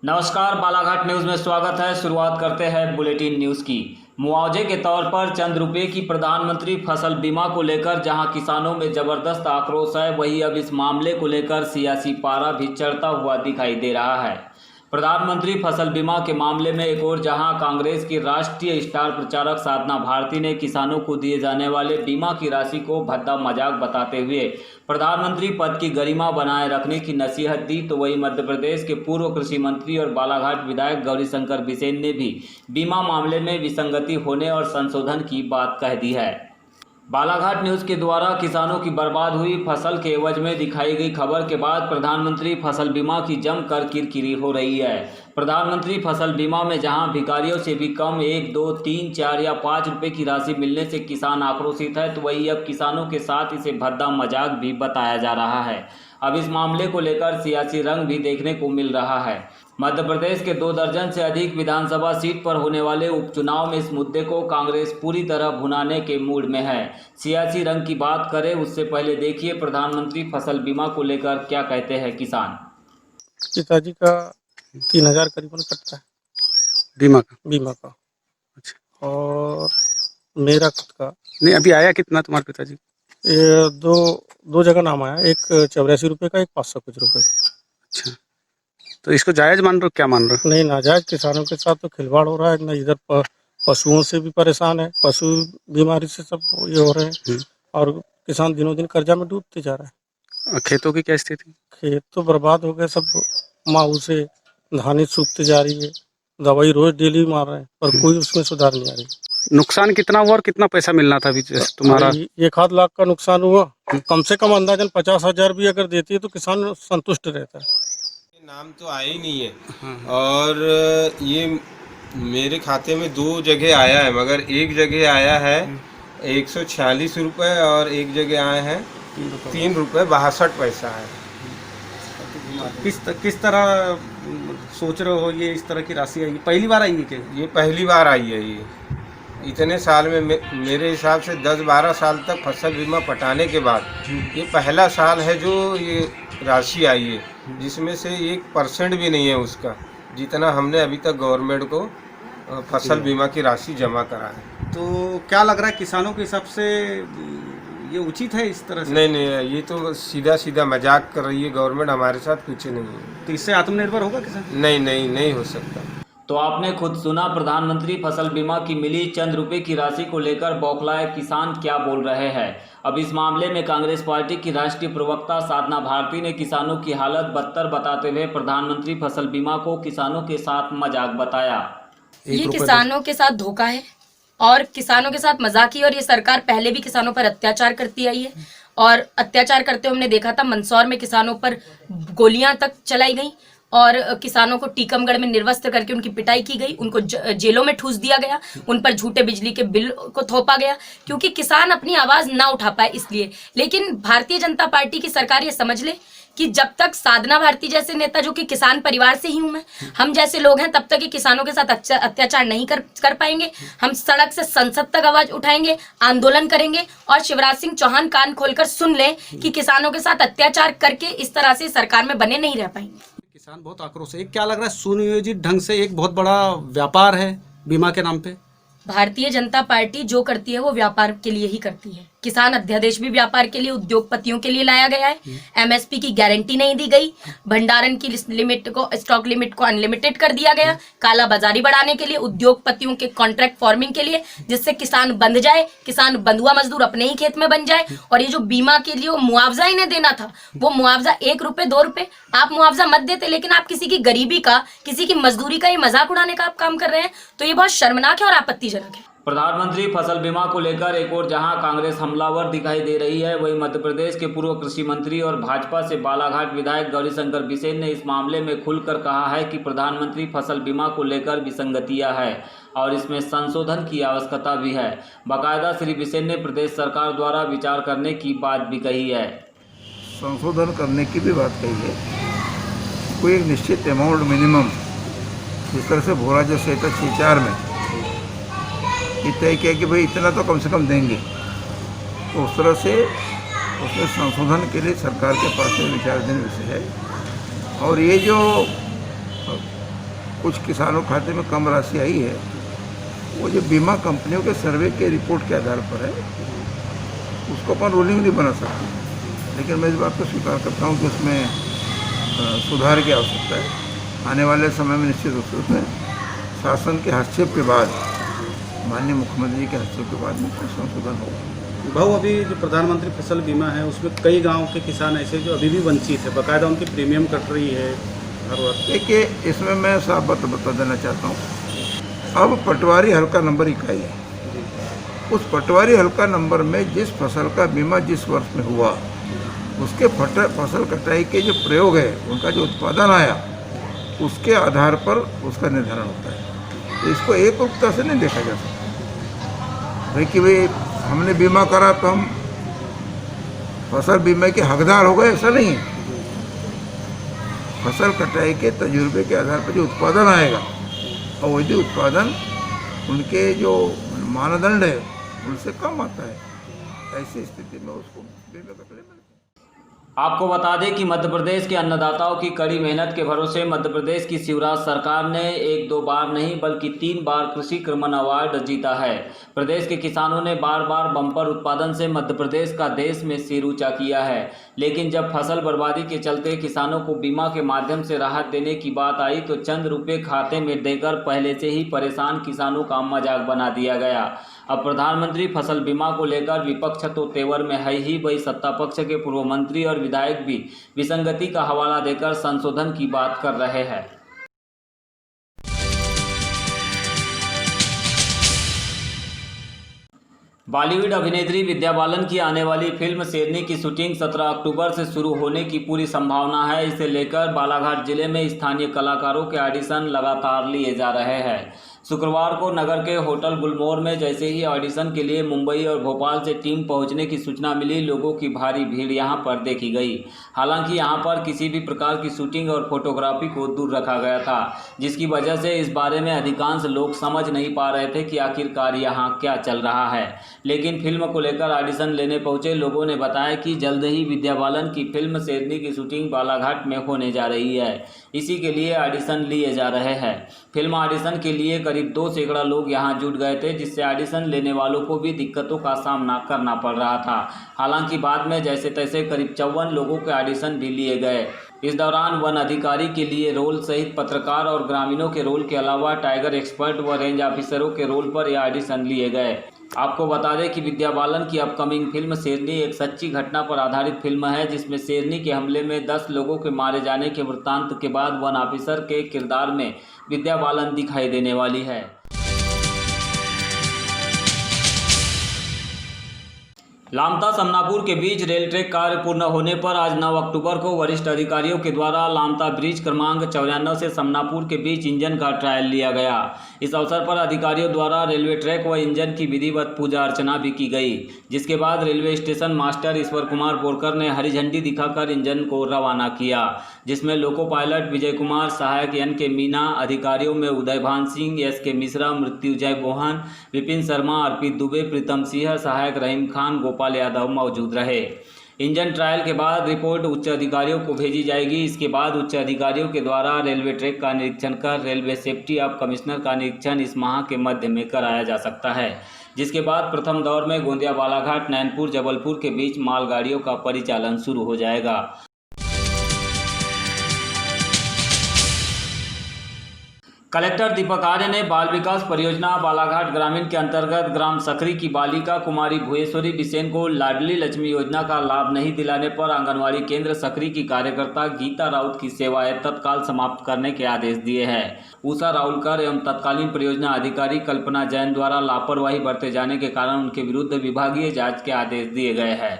नमस्कार, बालाघाट न्यूज में स्वागत है। शुरुआत करते हैं बुलेटिन न्यूज की। मुआवजे के तौर पर चंद रुपए की प्रधानमंत्री फसल बीमा को लेकर जहां किसानों में जबरदस्त आक्रोश है, वहीं अब इस मामले को लेकर सियासी पारा भी चढ़ता हुआ दिखाई दे रहा है। प्रधानमंत्री फसल बीमा के मामले में एक और जहां कांग्रेस की राष्ट्रीय स्टार प्रचारक साधना भारती ने किसानों को दिए जाने वाले बीमा की राशि को भद्दा मजाक बताते हुए प्रधानमंत्री पद की गरिमा बनाए रखने की नसीहत दी, तो वहीं मध्य प्रदेश के पूर्व कृषि मंत्री और बालाघाट विधायक गौरीशंकर बिसेन ने भी बीमा मामले में विसंगति होने और संशोधन की बात कह दी है। बालाघाट न्यूज के द्वारा किसानों की बर्बाद हुई फसल के एवज में दिखाई गई खबर के बाद प्रधानमंत्री फसल बीमा की जमकर किरकिरी हो रही है। प्रधानमंत्री फसल बीमा में जहां भिखारियों से भी कम 1, 2, 3, 4 या 5 रुपए की राशि मिलने से किसान आक्रोशित है, तो वहीं अब किसानों के साथ इसे भद्दा मजाक भी बताया जा रहा है। अब इस मामले को लेकर सियासी रंग भी देखने को मिल रहा है। मध्य प्रदेश के 2 दर्जन से अधिक विधानसभा सीट पर होने वाले उपचुनाव में इस मुद्दे को कांग्रेस पूरी तरह भुनाने के मूड में है। सियासी रंग की बात करें उससे पहले देखिए प्रधानमंत्री फसल बीमा को लेकर क्या कहते हैं किसान। पिताजी का 3,000 करीबन कटता है बीमा का। अच्छा, और मेरा खुद का नहीं अभी आया कितना तुम्हारे पिताजी? ये दो जगह नाम आया, एक 84 रुपये का, एक 500 कुछ रुपये का। अच्छा, तो इसको जायज मान रहे हो, क्या मान रहे हो? नहीं, नाजायज किसानों के साथ तो खिलवाड़ हो रहा है। न इधर पशुओं से भी परेशान है, पशु बीमारी से सब ये हो रहे हैं और किसान दिनों दिन कर्जा में डूबते जा रहा है। और खेतों की क्या स्थिति? खेत तो बर्बाद हो गए सब, माहू से धानें सूखते जा रही है, दवाई रोज डेली मार रहे हैं और कोई उसमें सुधार नहीं आ रही। नुकसान कितना हुआ और कितना पैसा मिलना था अभी तुम्हारा? 1 लाख का नुकसान हुआ। कम से कम अंदाजन 50,000 भी अगर देती है तो किसान संतुष्ट रहता है। नाम तो आया ही नहीं है और ये मेरे खाते में 2 जगह आया है, मगर एक जगह आया है 146 रुपये और एक जगह आए हैं 3 रुपये 62 पैसा है। किस तरह सोच रहे हो ये इस तरह की राशि आई? पहली बार आई है क्या? ये पहली बार आई है। ये इतने साल में मेरे हिसाब से 10-12 साल तक फसल बीमा पटाने के बाद ये पहला साल है जो ये राशि आई है, जिसमें से 1% भी नहीं है उसका, जितना हमने अभी तक गवर्नमेंट को फसल बीमा की राशि जमा करा है। तो क्या लग रहा है किसानों के हिसाब से ये उचित है इस तरह से? नहीं, ये तो सीधा मजाक कर रही है गवर्नमेंट, हमारे साथ कुछ नहीं है। तो इससे आत्मनिर्भर होगा किसान? नहीं हो सकता। तो आपने खुद सुना, प्रधानमंत्री फसल बीमा की मिली चंद रुपए की राशि को लेकर बौखलाए किसान क्या बोल रहे हैं। अब इस मामले में कांग्रेस पार्टी की राष्ट्रीय प्रवक्ता साधना भारती ने किसानों की हालत बदतर बताते हुए प्रधानमंत्री फसल बीमा को किसानों के साथ मजाक बताया। ये किसानों के साथ धोखा है और किसानों के साथ मजाक ही। और ये सरकार पहले भी किसानों पर अत्याचार करती आई है और अत्याचार करते हुए हमने देखा था मंदसौर में किसानों पर गोलियां तक चलाई गई और किसानों को टीकमगढ़ में निर्वस्त्र करके उनकी पिटाई की गई, उनको जेलों में ठूस दिया गया, उन पर झूठे बिजली के बिल को थोपा गया क्योंकि किसान अपनी आवाज ना उठा पाए इसलिए। लेकिन भारतीय जनता पार्टी की सरकार ये समझ ले कि जब तक साधना भारती जैसे नेता, जो कि किसान परिवार से ही हूं मैं, हम जैसे लोग हैं, तब तक ये किसानों के साथ अत्याचार नहीं कर पाएंगे। हम सड़क से संसद तक आवाज उठाएंगे, आंदोलन करेंगे और शिवराज सिंह चौहान कान खोलकर सुन ले कि किसानों के साथ अत्याचार करके इस तरह से सरकार में बने नहीं रह पाएंगे। किसान बहुत आक्रोश है। क्या लग रहा है सुनियोजित ढंग से एक बहुत बड़ा व्यापार है बीमा के नाम पे? भारतीय जनता पार्टी जो करती है वो व्यापार के लिए ही करती है। किसान अध्यादेश भी व्यापार के लिए, उद्योगपतियों के लिए लाया गया है। एमएसपी की गारंटी नहीं दी गई, भंडारण की लिमिट को, स्टॉक लिमिट को अनलिमिटेड कर दिया गया, काला बाजारी बढ़ाने के लिए, उद्योगपतियों के कॉन्ट्रैक्ट फार्मिंग के लिए, जिससे किसान बंध जाए, किसान बंधुआ मजदूर अपने ही खेत में बन जाए। और ये जो बीमा के लिए वो मुआवजा इन्हें देना था, वो मुआवजा 1 रुपए 2 रुपए आप मुआवजा मत देते, लेकिन आप किसी की गरीबी का, किसी की मजदूरी का ये मजाक उड़ाने का आप काम कर रहे हैं। तो ये बहुत शर्मनाक है और आपत्तिजनक है। प्रधानमंत्री फसल बीमा को लेकर एक और जहां कांग्रेस हमलावर दिखाई दे रही है, वहीं मध्य प्रदेश के पूर्व कृषि मंत्री और भाजपा से बालाघाट विधायक गौरीशंकर बिसेन ने इस मामले में खुलकर कहा है कि प्रधानमंत्री फसल बीमा को लेकर विसंगतियां है और इसमें संशोधन की आवश्यकता भी है। बाकायदा श्री बिसेन ने प्रदेश सरकार द्वारा विचार करने की बात भी कही है। संशोधन करने की भी बात कही है। कोई एक निश्चित अमाउंट मिनिमम, जिस तरह से भोला जो सेक्टर 6-4 में तय किया कि भाई इतना तो कम से कम देंगे, तो उस तरह से उसमें संशोधन के लिए सरकार के पास में विचाराधीन विषय है। और ये जो कुछ किसानों के खाते में कम राशि आई है, वो जो बीमा कंपनियों के सर्वे के रिपोर्ट के आधार पर है, उसको अपन रूलिंग नहीं बना सकते। लेकिन मैं इस बात को स्वीकार करता हूँ कि उसमें सुधार की आवश्यकता है। आने वाले समय में निश्चित रूप से उसमें शासन के हस्तक्षेप के बाद, माननीय मुख्यमंत्री जी के हस्तक्षेप के बाद में संशोधन होगा। भाऊ, अभी जो प्रधानमंत्री फसल बीमा है उसमें कई गांव के किसान ऐसे जो अभी भी वंचित है, बाकायदा उनकी प्रीमियम कट रही है हर वर्ष। देखिए, इसमें मैं साफ बात बता देना चाहता हूँ, अब पटवारी हल्का नंबर इकाई है, उस पटवारी हल्का नंबर में जिस फसल का बीमा जिस वर्ष में हुआ, उसके फसल कटाई के जो प्रयोग है, उनका जो उत्पादन आया, उसके आधार पर उसका निर्धारण होता है। तो इसको एक रूपता से नहीं देखा जा सकता भाई कि भाई हमने बीमा करा तो हम फसल बीमा के हकदार हो गए, ऐसा नहीं है। फसल कटाई के तजुर्बे के आधार पर जो उत्पादन आएगा, और वही उत्पादन उनके जो मानदंड है उनसे कम आता है, ऐसी स्थिति में उसको बीमा का क्लेम मिलता है। आपको बता दें कि मध्य प्रदेश के अन्नदाताओं की कड़ी मेहनत के भरोसे मध्य प्रदेश की शिवराज सरकार ने 1-2 बार नहीं बल्कि 3 बार कृषि क्रमण अवार्ड जीता है। प्रदेश के किसानों ने बार बार बम्पर उत्पादन से मध्य प्रदेश का देश में सिर ऊंचा किया है। लेकिन जब फसल बर्बादी के चलते किसानों को बीमा के माध्यम से राहत देने की बात आई तो चंद रुपये खाते में देकर पहले से ही परेशान किसानों का मजाक बना दिया गया। अब प्रधानमंत्री फसल बीमा को लेकर विपक्ष तो तेवर में है ही, वही सत्ता पक्ष के पूर्व मंत्री और विधायक भी विसंगति का हवाला देकर संशोधन की बात कर रहे हैं। बॉलीवुड अभिनेत्री विद्या बालन की आने वाली फिल्म शेरनी की शूटिंग 17 अक्टूबर से शुरू होने की पूरी संभावना है। इसे लेकर बालाघाट जिले में स्थानीय कलाकारों के ऑडिशन लगातार लिए जा रहे हैं। शुक्रवार को नगर के होटल गुलमोहर में जैसे ही ऑडिशन के लिए मुंबई और भोपाल से टीम पहुंचने की सूचना मिली, लोगों की भारी भीड़ यहां पर देखी गई। हालांकि यहां पर किसी भी प्रकार की शूटिंग और फोटोग्राफी को दूर रखा गया था, जिसकी वजह से इस बारे में अधिकांश लोग समझ नहीं पा रहे थे कि आखिरकार यहां क्या चल रहा है। लेकिन फिल्म को लेकर ऑडिशन लेने पहुंचे लोगों ने बताया कि जल्द ही विद्या बालन की फिल्म शेरनी की शूटिंग बालाघाट में होने जा रही है। इसी के लिए ऑडिशन लिए जा रहे हैं। फिल्म ऑडिशन के लिए करीब 2 सैकड़ा लोग यहां जुट गए थे, जिससे ऑडिशन लेने वालों को भी दिक्कतों का सामना करना पड़ रहा था। हालांकि बाद में जैसे तैसे करीब 54 लोगों के ऑडिशन भी लिए गए। इस दौरान वन अधिकारी के लिए रोल सहित पत्रकार और ग्रामीणों के रोल के अलावा टाइगर एक्सपर्ट व रेंज ऑफिसरों के रोल पर यह ऑडिशन लिए गए। आपको बता दें कि विद्या बालन की अपकमिंग फिल्म शेरनी एक सच्ची घटना पर आधारित फिल्म है, जिसमें शेरनी के हमले में 10 लोगों के मारे जाने के वृत्तांत के बाद वन ऑफिसर के किरदार में विद्या बालन दिखाई देने वाली है। लामता समनापुर के बीच रेल ट्रैक कार्य पूर्ण होने पर आज 9 अक्टूबर को वरिष्ठ अधिकारियों के द्वारा लामता ब्रिज क्रमांक 94 से समनापुर के बीच इंजन का ट्रायल लिया गया। इस अवसर पर अधिकारियों द्वारा रेलवे ट्रैक व इंजन की विधिवत पूजा अर्चना भी की गई, जिसके बाद रेलवे स्टेशन मास्टर ईश्वर कुमार बोरकर ने हरी झंडी दिखाकर इंजन को रवाना किया, जिसमें लोको पायलट विजय कुमार, सहायक एन के मीना, अधिकारियों में उदयभान सिंह, एस के मिश्रा, मृत्युजय मोहन, विपिन शर्मा, अर्पित दुबे, प्रीतम सिंह, सहायक रहीम खान, गोपाल यादव मौजूद रहे। इंजन ट्रायल के बाद रिपोर्ट उच्च अधिकारियों को भेजी जाएगी। इसके बाद उच्च अधिकारियों के द्वारा रेलवे ट्रैक का निरीक्षण कर रेलवे सेफ्टी अब कमिश्नर का निरीक्षण इस माह के मध्य में कराया जा सकता है, जिसके बाद प्रथम दौर में गोंदिया बालाघाट, नैनपुर, जबलपुर के बीच मालगाड़ियों का परिचालन शुरू हो जाएगा। कलेक्टर दीपक आर्य ने बाल विकास परियोजना बालाघाट ग्रामीण के अंतर्गत ग्राम सकरी की बालिका कुमारी भुवेश्वरी बिसेन को लाडली लक्ष्मी योजना का लाभ नहीं दिलाने पर आंगनवाड़ी केंद्र सकरी की कार्यकर्ता गीता राउत की सेवाएं तत्काल समाप्त करने के आदेश दिए हैं। उषा राउलकर एवं तत्कालीन परियोजना अधिकारी कल्पना जैन द्वारा लापरवाही बरते जाने के कारण उनके विरुद्ध विभागीय जाँच के आदेश दिए गए हैं।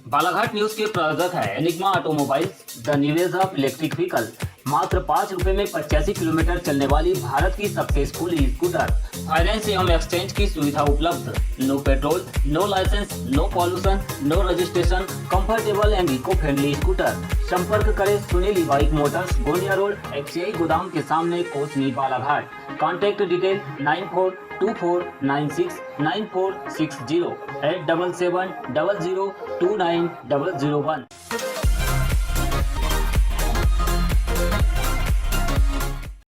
बालाघाट न्यूज के प्रायोजक है enigma automobiles, the new age of electric vehicle. मात्र 5 रुपए में 85 किलोमीटर चलने वाली भारत की सबसे स्कूली स्कूटर, फाइनेंस एवं एक्सचेंज की सुविधा उपलब्ध। No petrol, no licence, no pollution, no registration, comfortable and eco friendly scooter. संपर्क करें Sunil bike motors, Gondia road, XCI गोदाम के सामने, कोसनी, बालाघाट। Contact detail 9424969460 87700290001.